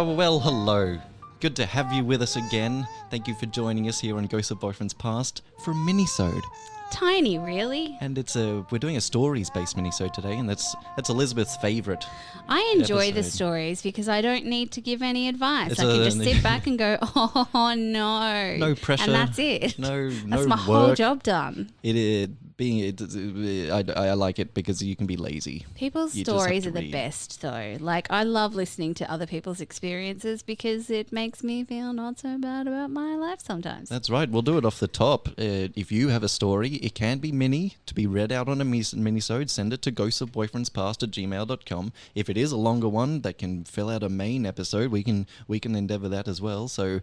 Well, hello. Good to have you with us again. Thank you for joining us here on Ghosts of Boyfriends Past for a Minisode. Tiny, really. And we're doing a stories-based Minisode today, and that's Elizabeth's favourite. I enjoy the episode. Stories because I don't need to give any advice. It's I can just sit back and go, oh no. No pressure. And that's it. No That's my work. whole job done. I like it because you can be lazy. People's You just have stories to are the read. best though. Like, I love listening to other people's experiences because it makes me feel not so bad about my life sometimes. That's right. We'll do it off the top. If you have a story, it can be mini to be read out on a minisode. Send it to ghostsofboyfriendspast@gmail.com. If it is a longer one that can fill out a main episode, we can endeavour that as well. So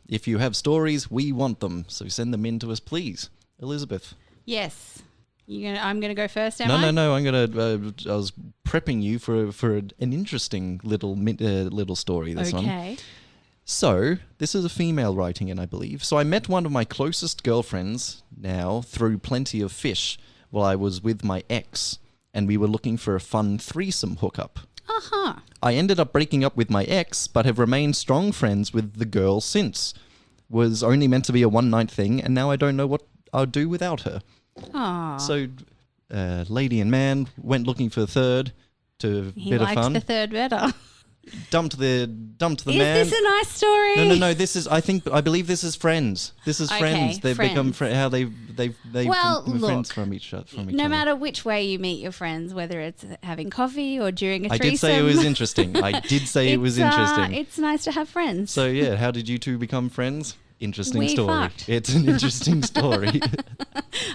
if you have stories, we want them. So send them in to us, please. Elizabeth. Yes. I'm gonna go first, am I? No. I was prepping you for an interesting little story. This one. Okay. So, this is a female writing in, I believe. So I met one of my closest girlfriends now through Plenty of Fish while I was with my ex, and we were looking for a fun threesome hookup. Uh-huh. I ended up breaking up with my ex, but have remained strong friends with the girl since. Was only meant to be a one-night thing, and now I don't know what I'll do without her. Aww. So, lady and man went looking for a third to He bit of liked fun. the third better. Dumped the man. Is this a nice story? No. I believe this is friends. This is Okay, friends. They've become how they've Well, been friends look, from each other. No matter which way you meet your friends, whether it's having coffee or during a I threesome. did say it was interesting. I did say it was interesting. It's nice to have friends. So yeah, how did you two become friends? Interesting We story. fucked. It's an interesting story.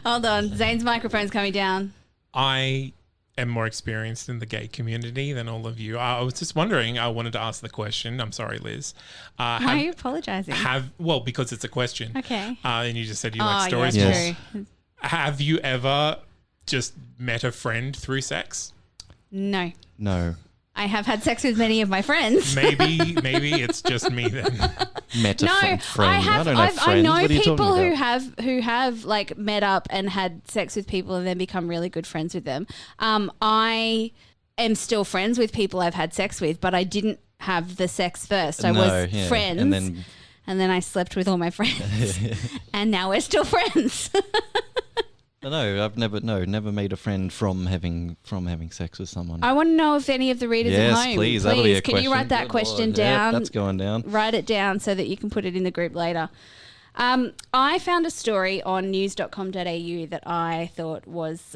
Hold on, Zane's microphone's coming down. I am more experienced in the gay community than all of you. I was just wondering, I wanted to ask the question. I'm sorry, Liz. Why are you apologising? Because it's a question. Okay. And you just said you like stories. Yeah, Yes. true. Have you ever just met a friend through sex? No. No. I have had sex with many of my friends. Maybe it's just me then. Met a No, friend. I have. don't have I friends. know What are you people talking about? who have like met up and had sex with people and then become really good friends with them. I am still friends with people I've had sex with, but I didn't have the sex first. I was friends, And then I slept with all my friends, and now we're still friends. no, I've never made a friend from having sex with someone. I want to know if any of the readers Yes, at home, please, that'll be a can you write that question. question Good Lord. down? Yep, that's going down. Write it down so that you can put it in the group later. I found a story on news.com.au that I thought was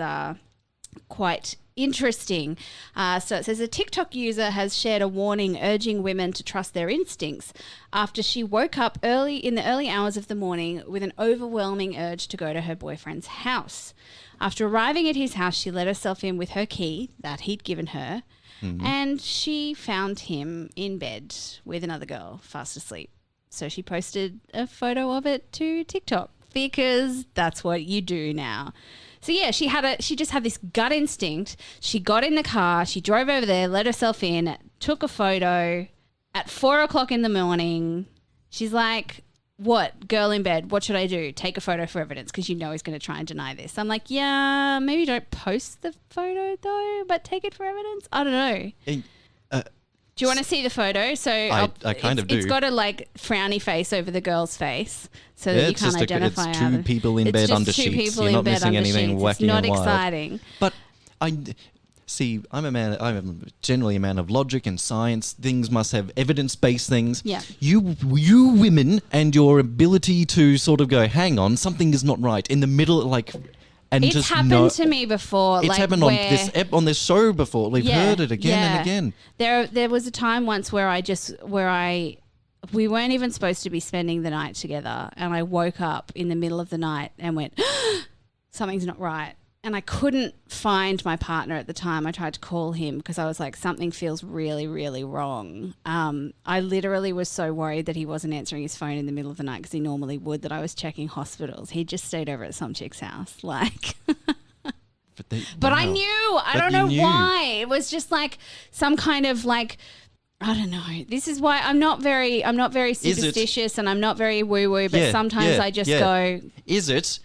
quite interesting. So it says a TikTok user has shared a warning urging women to trust their instincts after she woke up in the early hours of the morning with an overwhelming urge to go to her boyfriend's house. After arriving at his house, she let herself in with her key that he'd given her, and she found him in bed with another girl, fast asleep. So she posted a photo of it to TikTok because that's what you do now. So yeah, she just had this gut instinct. She got in the car, she drove over there, let herself in, took a photo at 4:00 in the morning. She's like, what? Girl in bed, what should I do? Take a photo for evidence because you know he's going to try and deny this. I'm like, yeah, maybe don't post the photo though, but take it for evidence. I don't know. Do you want to see the photo? So I kind of do. It's got a like frowny face over the girl's face, so Yeah, that you it's can't just identify. it's two people in bed under It's just two sheets. people You're in not bed missing under anything sheets. wacky It's not and wild. exciting. But I'm I'm generally a man of logic and science. Things must have evidence-based things. Yeah. You women and your ability to sort of go, hang on, something is not right in the middle, like, and It's just happened know. to me before. It's like happened on this show before. We've heard it again and again. There was a time once where we weren't even supposed to be spending the night together, and I woke up in the middle of the night and went, something's not right. And I couldn't find my partner at the time. I tried to call him because I was like, something feels really, really wrong. I literally was so worried that he wasn't answering his phone in the middle of the night because he normally would, that I was checking hospitals. He just stayed over at some chick's house. Like, but I knew. I don't know why. It was just like some kind of like, I don't know. This is why I'm not very superstitious and I'm not very woo-woo, but sometimes I just go. Is it?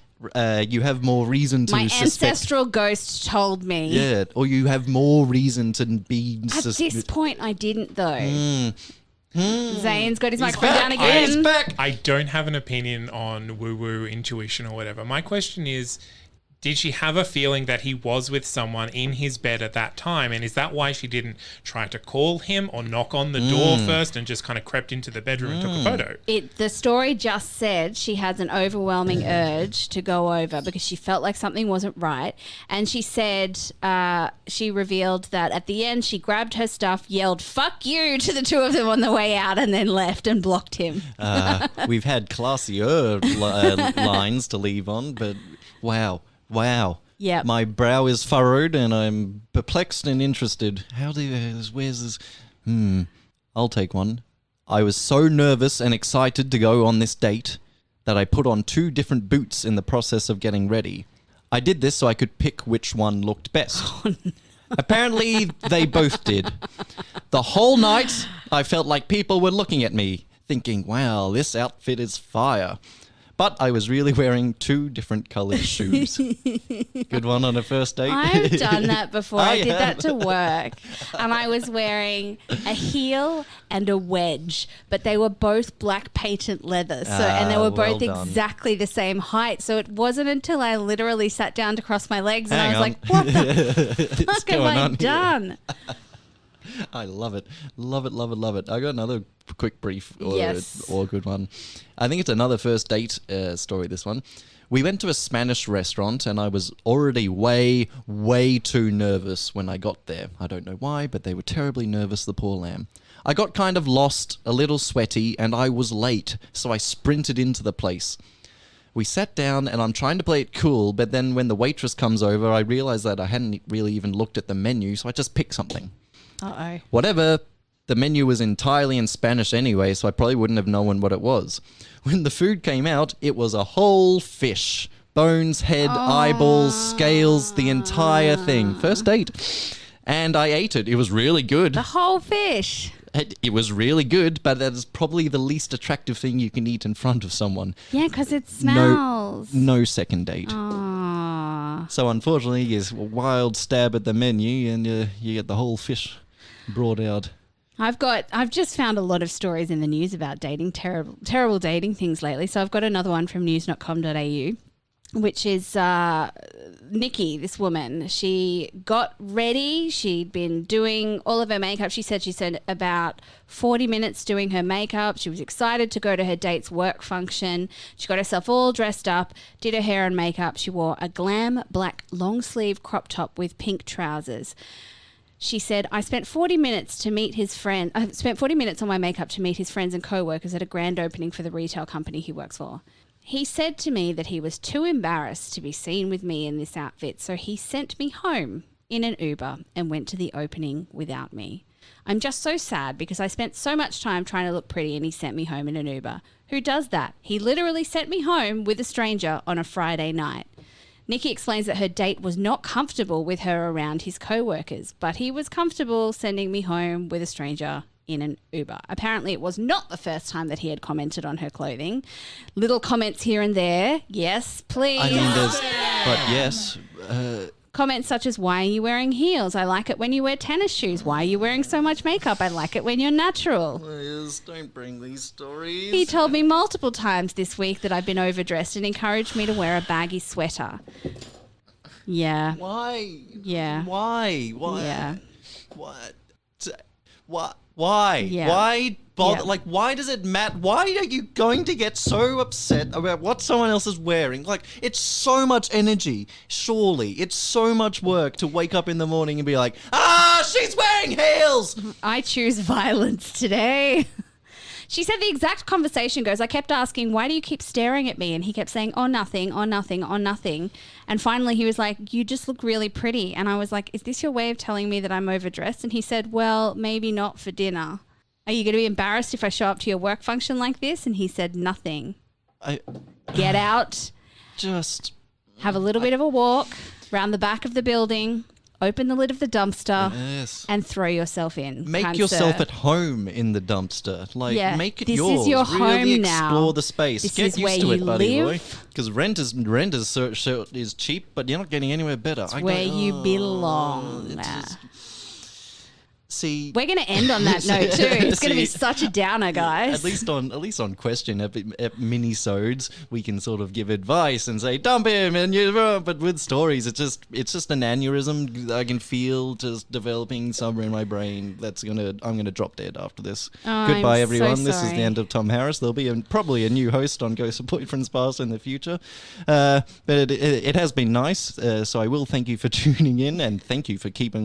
You have more reason to suspect. My ancestral ghost told me. Yeah, or you have more reason to be... At this point, I didn't, though. Zane's got his microphone down back. again. He's back. I don't have an opinion on woo-woo intuition or whatever. My question is, did she have a feeling that he was with someone in his bed at that time? And is that why she didn't try to call him or knock on the door first and just kind of crept into the bedroom and took a photo? The story just said she has an overwhelming urge to go over because she felt like something wasn't right. And she said she revealed that at the end she grabbed her stuff, yelled, "Fuck you," to the two of them on the way out and then left and blocked him. We've had classier lines to leave on, but wow. Yep. My brow is furrowed and I'm perplexed and interested. Where's this? I'll take one. I was so nervous and excited to go on this date that I put on 2 different boots in the process of getting ready. I did this so I could pick which one looked best. Apparently, they both did. The whole night, I felt like people were looking at me, thinking, wow, this outfit is fire. But I was really wearing 2 different coloured shoes. Good one on a first date. I've done that before. I did have. that to work. And I was wearing a heel and a wedge, but they were both black patent leather. And they were both well done. exactly the same height. So it wasn't until I literally sat down to cross my legs and Hang I was on. like, what the fuck have going I on here? done? I love it. Love it. I got another quick brief Yes. or good one. I think it's another first date story, this one. We went to a Spanish restaurant and I was already way too nervous when I got there. I don't know why, but they were terribly nervous, the poor lamb. I got kind of lost, a little sweaty, and I was late, so I sprinted into the place. We sat down and I'm trying to play it cool, but then when the waitress comes over, I realized that I hadn't really even looked at the menu, so I just picked something. Uh-oh. Whatever, the menu was entirely in Spanish anyway, so I probably wouldn't have known what it was. When the food came out, it was a whole fish. Bones, head, eyeballs, scales, the entire thing. First date. And I ate it. It was really good. The whole fish. It was really good, but that is probably the least attractive thing you can eat in front of someone. Yeah, because it smells. No second date. Aww. So unfortunately, yes, a wild stab at the menu and you get the whole fish brought out. I've just found a lot of stories in the news about dating, terrible dating things lately. So I've got another one from news.com.au, which is Nikki, this woman. She got ready. She'd been doing all of her makeup. She said she spent about 40 minutes doing her makeup. She was excited to go to her date's work function. She got herself all dressed up, did her hair and makeup. She wore a glam black long sleeve crop top with pink trousers. She said, I spent 40 minutes to meet his friend. I spent 40 minutes on my makeup to meet his friends and co-workers at a grand opening for the retail company he works for. He said to me that he was too embarrassed to be seen with me in this outfit, so he sent me home in an Uber and went to the opening without me. I'm just so sad because I spent so much time trying to look pretty and he sent me home in an Uber. Who does that? He literally sent me home with a stranger on a Friday night. Nikki explains that her date was not comfortable with her around his co-workers, but he was comfortable sending me home with a stranger in an Uber. Apparently it was not the first time that he had commented on her clothing. Little comments here and there. Yes, please. I mean, but yes. Comments such as, why are you wearing heels? I like it when you wear tennis shoes. Why are you wearing so much makeup? I like it when you're natural. Please don't bring these stories. He told me multiple times this week that I've been overdressed and encouraged me to wear a baggy sweater. Yeah. Why? Yeah. Why? Yeah. What? Why? Yeah. Why bother? Yeah. Like, why does it matter? Why are you going to get so upset about what someone else is wearing? Like, it's so much energy. Surely, it's so much work to wake up in the morning and be like, she's wearing heels. I choose violence today. She said the exact conversation goes, I kept asking, why do you keep staring at me? And he kept saying, oh, nothing, oh, nothing, oh, nothing. And finally he was like, you just look really pretty. And I was like, is this your way of telling me that I'm overdressed? And he said, well, maybe not for dinner. Are you going to be embarrassed if I show up to your work function like this? And he said, nothing. Get out. Just have a little bit of a walk round the back of the building. Open the lid of the dumpster and throw yourself in. Make yourself at home in the dumpster. Like, make it this yours. Is your really home now. Explore the space. This Get is used to where it, you buddy live. boy. Because rent is cheap, but you're not getting anywhere better. It's where you belong. See, We're going to end on that note too. It's going to be See, such a downer, guys. At least on question at minisodes, we can sort of give advice and say dump him, but with stories, it's just an aneurysm I can feel just developing somewhere in my brain. I'm gonna drop dead after this. Oh, Goodbye, I'm so everyone. This is sorry. the end of Tom Harris. There'll be probably a new host on Ghosts of Boyfriends Past in the future, but it has been nice. So I will thank you for tuning in, and thank you for keep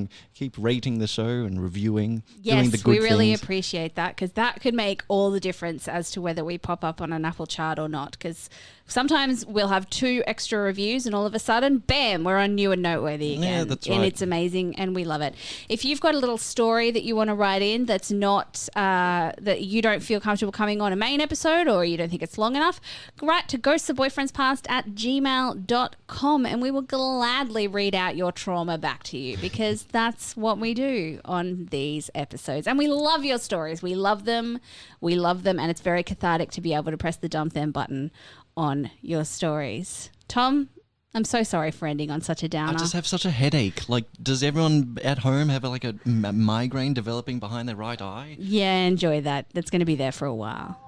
rating the show and reviewing. Doing the Yes, good we really things. appreciate that, because that could make all the difference as to whether we pop up on an Apple chart or not, because sometimes we'll have 2 extra reviews and all of a sudden, bam, we're on New and Noteworthy again. Yeah, that's right. And it's amazing and we love it. If you've got a little story that you want to write in that's not, that you don't feel comfortable coming on a main episode, or you don't think it's long enough, write to ghostsofboyfriendspast@gmail.com and we will gladly read out your trauma back to you, because that's what we do on these episodes. And we love your stories. We love them. We love them. And it's very cathartic to be able to press the dump them button on your stories. Tom, I'm so sorry for ending on such a downer. I just have such a headache. Like, does everyone at home have a migraine developing behind their right eye? Yeah, enjoy that. That's going to be there for a while.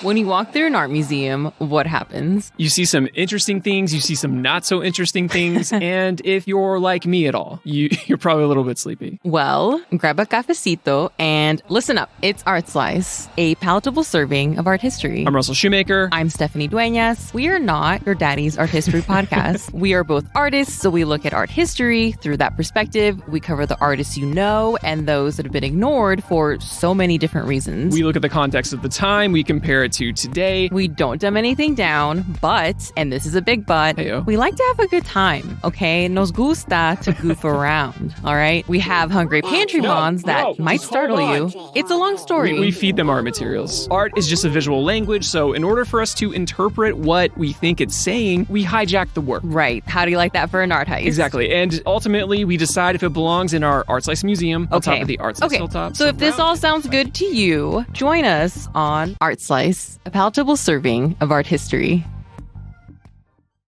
When you walk through an art museum, what happens? You see some interesting things, you see some not so interesting things, and if you're like me at all, you're probably a little bit sleepy. Well, grab a cafecito and listen up. It's Art Slice, a palatable serving of art history. I'm Russell Shoemaker. I'm Stephanie Dueñas. We are not your daddy's art history podcast. We are both artists, so we look at art history through that perspective. We cover the artists you know and those that have been ignored for so many different reasons. We look at the context of the time, we compare it to today. We don't dumb anything down, but, and this is a big but, Heyo. we like to have a good time, okay? Nos gusta to goof around, all right? We have hungry pantry mons that might startle you. It's a long story. We feed them art materials. Art is just a visual language, so in order for us to interpret what we think it's saying, we hijack the work. Right. How do you like that for an art heist? Exactly. And ultimately, we decide if it belongs in our Art Slice Museum on top of the Art Slice hilltop. So if this all sounds good to you, join us on Art Slice, a palatable serving of art history.